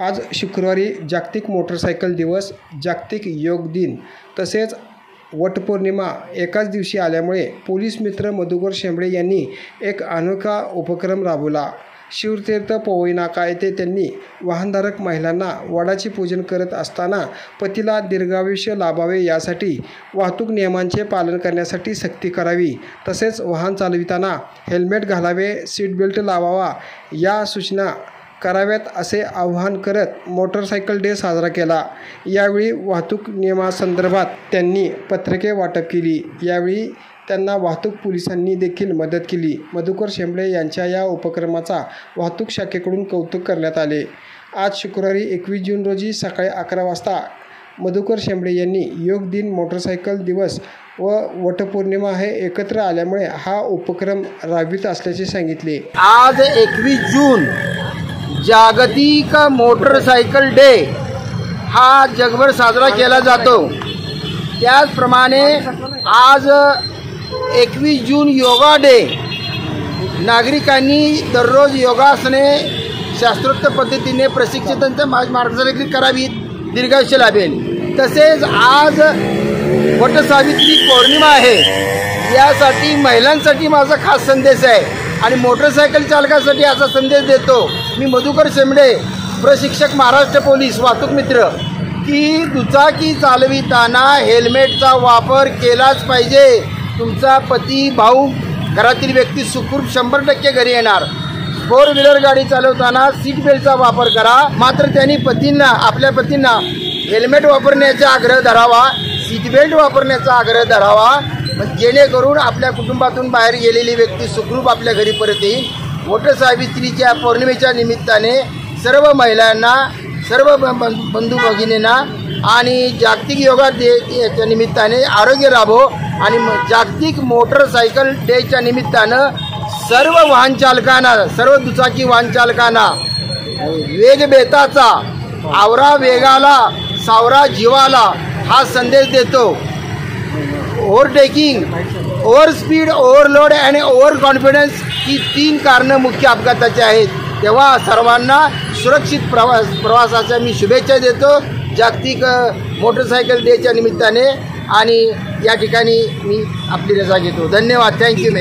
आज शुक्रवारी जागतिक मोटरसायकल दिवस, जागतिक योग दिन तसेच वटपौर्णिमा एकाच दिवशी आल्यामुळे पोलीस मित्र मधुकर शेंबडे यांनी एक अनोखा उपक्रम राबवला। शिवतीर्थ पवई नाका येथे त्यांनी वाहनधारक महिलांना वडाचे पूजन करत असताना पतीला दीर्घायुष्य लाभावे यासाठी वाहतूक नियमांचे पालन करण्यासाठी सक्ती करावी, तसेच वाहन चालविताना हेल्मेट घालावे, सीट बेल्ट लावावा या सूचना कराव्यात असे आवाहन करत मोटरसायकल डे साजरा केला। यावेळी वाहतूक नियमांसंदर्भात त्यांनी पत्रके वाटप केली। यावेळी त्यांना वाहतूक पोलिसांनी देखील मदत केली। मधुकर शेंबडे यांच्या या उपक्रमाचा वाहतूक शाखेकडून कौतुक करण्यात आले। आज शुक्रवारी 21 जून रोजी सकाळी 11 वाजता मधुकर शेंबडे यांनी योग दिन, मोटरसायकल दिवस व वटपौर्णिमा हे एकत्र आल्यामुळे हा उपक्रम राबवित असल्याचे सांगितले। आज 21 जून जागतिक मोटरसायकल डे हा जगभर साजरा केला जातो। त्याचप्रमाणे आज 21 जून योगा डे, नागरिकांनी दररोज योगासने शास्त्रोक्त पद्धतीने प्रशिक्षितांचं मार्गदर्शन करावीत, दीर्घायुष्य लाभेल। तसेच आज वटसावित्री पौर्णिमा आहे, यासाठी महिलांसाठी माझा खास संदेश आहे आणि मोटरसायकल चालकासाठी असा संदेश देतो मी, मधुकर शेंबडे, प्रशिक्षक, महाराष्ट्र पोलीस, वाहतूक मित्र, की दुचाकी चालविताना हेल्मेटचा वापर केलाच पाहिजे। तुमचा पती, भाऊ, घरातील व्यक्ती सुखरूप 100% घरी येणार। 4 व्हीलर गाडी चालवताना सीट बेल्टचा वापर करा, मात्र त्यांनी आपल्या पतींना हेल्मेट वापरण्याचा आग्रह धरावा, सीट बेल्ट वापरण्याचा आग्रह धरावा, जेणेकरून आपल्या कुटुंबातून बाहेर गेलेली व्यक्ती सुखरूप आपल्या घरी परत येईल। वटसावित्रीच्या पौर्णिमेच्या निमित्ताने सर्व महिलांना, सर्व बंधू भगिनींना आणि जागतिक योगा डे याच्या निमित्ताने आरोग्य लाभो आणि जागतिक मोटरसायकल डेच्या निमित्तानं सर्व वाहन चालकांना, सर्व दुचाकी वाहन चालकांना वेग बेताचा, आवरा वेगाला, सावरा जीवाला हा संदेश देतो। ओव्हरटेकिंग, ओव्हर स्पीड, ओव्हरलोड आणि ओव्हर कॉन्फिडन्स ही 3 कारणं मुख्य अपघाताची आहेत। तेव्हा सर्वांना सुरक्षित प्रवासाच्या मी शुभेच्छा देतो जागतिक मोटरसायकल डेच्या निमित्ताने, आणि या ठिकाणी मी आपली रजा घेतो। धन्यवाद, थँक्यू।